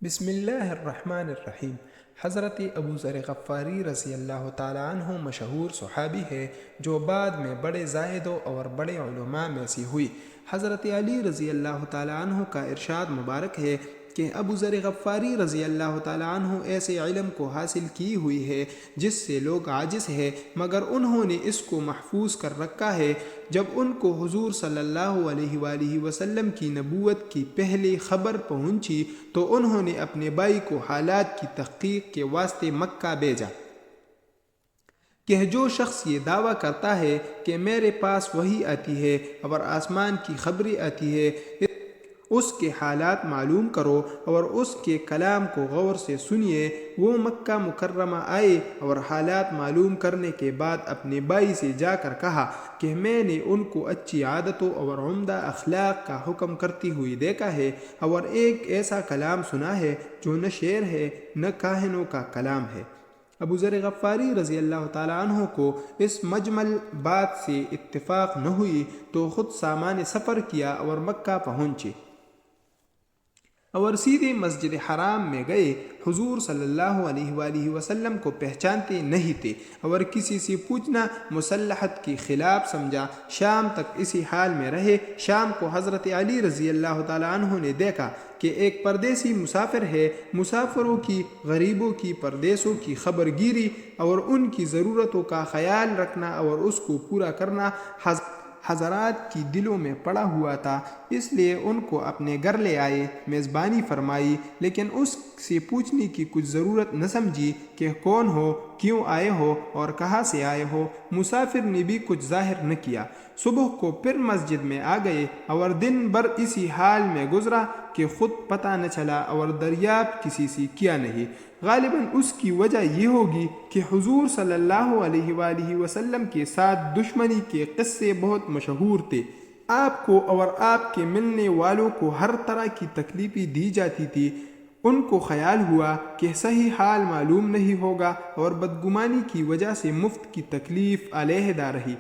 بسم اللہ الرحمن الرحیم۔ حضرت ابو ذر غفاری رضی اللہ تعالیٰ عنہ مشہور صحابی ہے جو بعد میں بڑے زاہدوں اور بڑے علماء میں سے ہوئی۔ حضرت علی رضی اللہ تعالیٰ عنہ کا ارشاد مبارک ہے کہ ابو ذر غفاری رضی اللہ تعالیٰ عنہ ایسے علم کو حاصل کی ہوئی ہے جس سے لوگ عاجز ہیں، مگر انہوں نے اس کو محفوظ کر رکھا ہے۔ جب ان کو حضور صلی اللہ علیہ وآلہ وسلم کی نبوت کی پہلی خبر پہنچی تو انہوں نے اپنے بھائی کو حالات کی تحقیق کے واسطے مکہ بھیجا کہ جو شخص یہ دعویٰ کرتا ہے کہ میرے پاس وحی آتی ہے اور آسمان کی خبریں آتی ہے، اس کے حالات معلوم کرو اور اس کے کلام کو غور سے سنیے۔ وہ مکہ مکرمہ آئے اور حالات معلوم کرنے کے بعد اپنے بھائی سے جا کر کہا کہ میں نے ان کو اچھی عادتوں اور عمدہ اخلاق کا حکم کرتی ہوئی دیکھا ہے اور ایک ایسا کلام سنا ہے جو نہ شعر ہے نہ کاہنوں کا کلام ہے۔ ابو ذر غفاری رضی اللہ تعالیٰ عنہ کو اس مجمل بات سے اتفاق نہ ہوئی تو خود سامان سفر کیا اور مکہ پہنچے اور سیدھے مسجد حرام میں گئے۔ حضور صلی اللہ علیہ وآلہ وسلم کو پہچانتے نہیں تھے اور کسی سے پوچھنا مصلحت کی خلاف سمجھا۔ شام تک اسی حال میں رہے۔ شام کو حضرت علی رضی اللہ تعالیٰ عنہ نے دیکھا کہ ایک پردیسی مسافر ہے۔ مسافروں کی، غریبوں کی، پردیسوں کی خبر گیری اور ان کی ضرورتوں کا خیال رکھنا اور اس کو پورا کرنا حضرات کی دلوں میں پڑا ہوا تھا، اس لیے ان کو اپنے گھر لے آئے، میزبانی فرمائی، لیکن اس سے پوچھنے کی کچھ ضرورت نہ سمجھی کہ کون ہو، کیوں آئے ہو اور کہاں سے آئے ہو۔ مسافر نے بھی کچھ ظاہر نہ کیا۔ صبح کو پھر مسجد میں آ گئے اور دن بھر اسی حال میں گزرا کہ خود پتہ نہ چلا اور دریافت کسی سے کیا نہیں۔ غالباً اس کی وجہ یہ ہوگی کہ حضور صلی اللہ علیہ وآلہ وسلم کے ساتھ دشمنی کے قصے بہت مشہور تھے۔ آپ کو اور آپ کے ملنے والوں کو ہر طرح کی تکلیفیں دی جاتی تھی۔ ان کو خیال ہوا کہ صحیح حال معلوم نہیں ہوگا اور بدگمانی کی وجہ سے مفت کی تکلیف علیحدہ رہی۔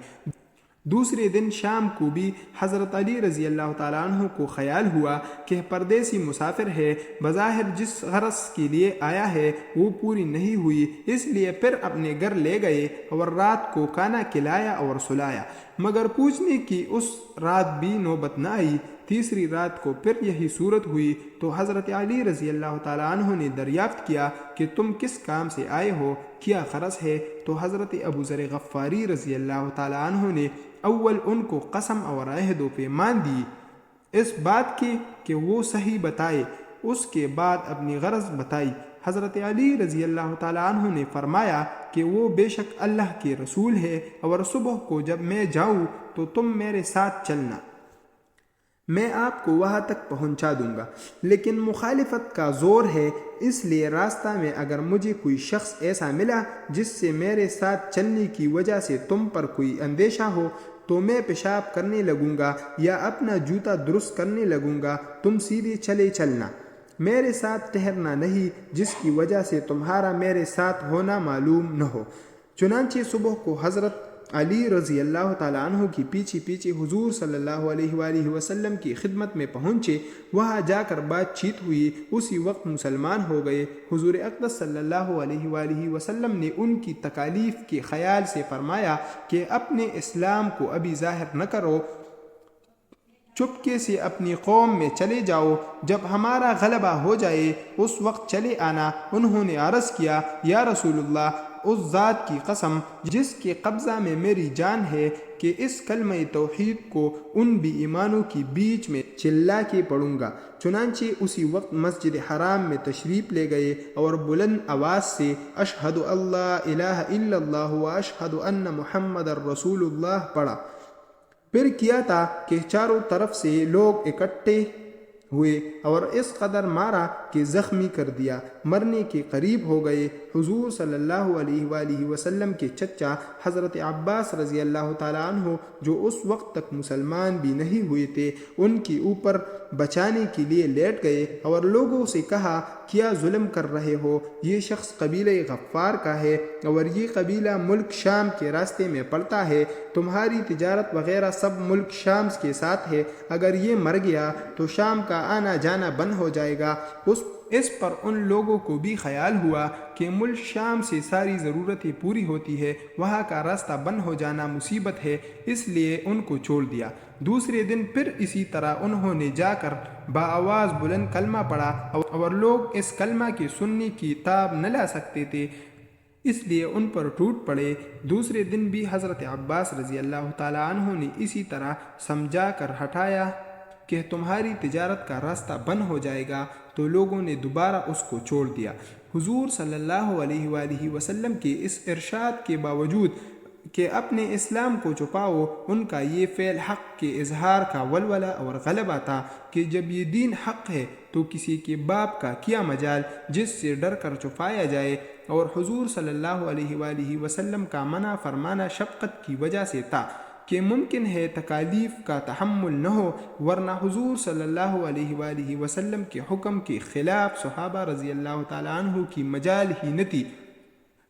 دوسرے دن شام کو بھی حضرت علی رضی اللہ تعالیٰ عنہ کو خیال ہوا کہ پردیسی مسافر ہے، بظاہر جس غرض کے لیے آیا ہے وہ پوری نہیں ہوئی، اس لیے پھر اپنے گھر لے گئے اور رات کو کھانا کھلایا اور سلایا، مگر پوچھنے کی اس رات بھی نوبت نہ آئی۔ تیسری رات کو پھر یہی صورت ہوئی تو حضرت علی رضی اللہ تعالیٰ عنہ نے دریافت کیا کہ تم کس کام سے آئے ہو، کیا غرض ہے؟ تو حضرت ابو ذر غفاری رضی اللہ تعالیٰ عنہ نے اول ان کو قسم اور عہد و پیمان دی اس بات کی کہ وہ صحیح بتائے، اس کے بعد اپنی غرض بتائی۔ حضرت علی رضی اللہ تعالیٰ عنہ نے فرمایا کہ وہ بے شک اللہ کے رسول ہے اور صبح کو جب میں جاؤں تو تم میرے ساتھ چلنا، میں آپ کو وہاں تک پہنچا دوں گا، لیکن مخالفت کا زور ہے، اس لیے راستہ میں اگر مجھے کوئی شخص ایسا ملا جس سے میرے ساتھ چلنے کی وجہ سے تم پر کوئی اندیشہ ہو تو میں پیشاب کرنے لگوں گا یا اپنا جوتا درست کرنے لگوں گا، تم سیدھے چلے چلنا، میرے ساتھ ٹھہرنا نہیں جس کی وجہ سے تمہارا میرے ساتھ ہونا معلوم نہ ہو۔ چنانچہ صبح کو حضرت علی رضی اللہ تعالیٰ عنہ کی پیچھے پیچھے حضور صلی اللہ علیہ وآلہ وسلم کی خدمت میں پہنچے۔ وہاں جا کر بات چیت ہوئی، اسی وقت مسلمان ہو گئے۔ حضور اقدس صلی اللہ علیہ وآلہ وسلم نے ان کی تکالیف کے خیال سے فرمایا کہ اپنے اسلام کو ابھی ظاہر نہ کرو، چپکے سے اپنی قوم میں چلے جاؤ، جب ہمارا غلبہ ہو جائے اس وقت چلے آنا۔ انہوں نے عرض کیا، یا رسول اللہ، اس ذات کی قسم جس کے قبضہ میں میری جان ہے کہ اس کلمہ توحید کو ان بے ایمانوں کے بیچ میں چلا کے پڑھوں گا۔ چنانچہ اسی وقت مسجد حرام میں تشریف لے گئے اور بلند آواز سے اشہد اللہ الہ الا اللہ و اشہد ان محمد الرسول اللہ پڑھا۔ پھر کیا تھا کہ چاروں طرف سے لوگ اکٹھے ہوئے اور اس قدر مارا کہ زخمی کر دیا، مرنے کے قریب ہو گئے۔ حضور صلی اللہ علیہ وآلہ وسلم کے چچا حضرت عباس رضی اللہ تعالیٰ عنہ جو اس وقت تک مسلمان بھی نہیں ہوئے تھے، ان کے اوپر بچانے کے لیے لیٹ گئے اور لوگوں سے کہا، کیا ظلم کر رہے ہو؟ یہ شخص قبیلہ غفار کا ہے اور یہ قبیلہ ملک شام کے راستے میں پڑتا ہے، تمہاری تجارت وغیرہ سب ملک شام کے ساتھ ہے، اگر یہ مر گیا تو شام کا کا آنا جانا بند ہو جائے گا۔ اس پر ان لوگوں کو بھی خیال ہوا کہ ملک شام سے ساری ضرورتیں پوری ہوتی ہے، وہاں کا راستہ بند ہو جانا مصیبت ہے، اس لیے ان کو چھوڑ دیا۔ دوسرے دن پھر اسی طرح انہوں نے جا کر بآواز بلند کلمہ پڑھا، اور لوگ اس کلمہ کے سننے کی تاب نہ لا سکتے تھے، اس لیے ان پر ٹوٹ پڑے۔ دوسرے دن بھی حضرت عباس رضی اللہ تعالیٰ عنہ نے اسی طرح سمجھا کر ہٹایا کہ تمہاری تجارت کا راستہ بند ہو جائے گا، تو لوگوں نے دوبارہ اس کو چھوڑ دیا۔ حضور صلی اللہ علیہ وآلہ وسلم کے اس ارشاد کے باوجود کہ اپنے اسلام کو چھپاؤ، ان کا یہ فعل حق کے اظہار کا ولولہ اور غلبہ تھا کہ جب یہ دین حق ہے تو کسی کے باپ کا کیا مجال جس سے ڈر کر چھپایا جائے، اور حضور صلی اللہ علیہ وآلہ وسلم کا منع فرمانا شفقت کی وجہ سے تھا کہ ممکن ہے تکالیف کا تحمل نہ ہو، ورنہ حضور صلی اللہ علیہ وآلہ وسلم کے حکم کے خلاف صحابہ رضی اللہ تعالیٰ عنہ کی مجال ہی نہ تھی،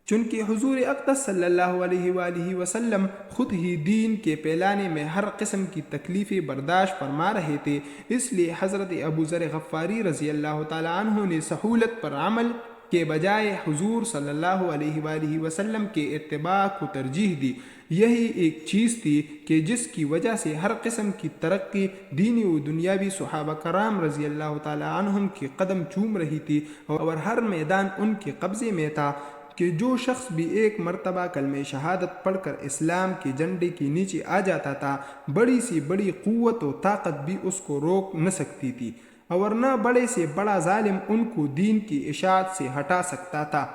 چونکہ حضور اقدس صلی اللہ علیہ وآلہ وسلم خود ہی دین کے پھیلانے میں ہر قسم کی تکلیفیں برداشت فرما رہے تھے۔ اس لیے حضرت ابو ذر غفاری رضی اللہ تعالیٰ عنہ نے سہولت پر عمل کے بجائے حضور صلی اللہ علیہ وآلہ وسلم کے اتباع کو ترجیح دی۔ یہی ایک چیز تھی کہ جس کی وجہ سے ہر قسم کی ترقی دینی و دنیاوی صحابہ کرام رضی اللہ تعالیٰ عنہم کے قدم چوم رہی تھی، اور ہر میدان ان کے قبضے میں تھا کہ جو شخص بھی ایک مرتبہ کلمہ شہادت پڑھ کر اسلام کے جھنڈے کے نیچے آ جاتا تھا، بڑی سی بڑی قوت و طاقت بھی اس کو روک نہ سکتی تھی، اور نہ بڑے سے بڑا ظالم ان کو دین کی اشاعت سے ہٹا سکتا تھا۔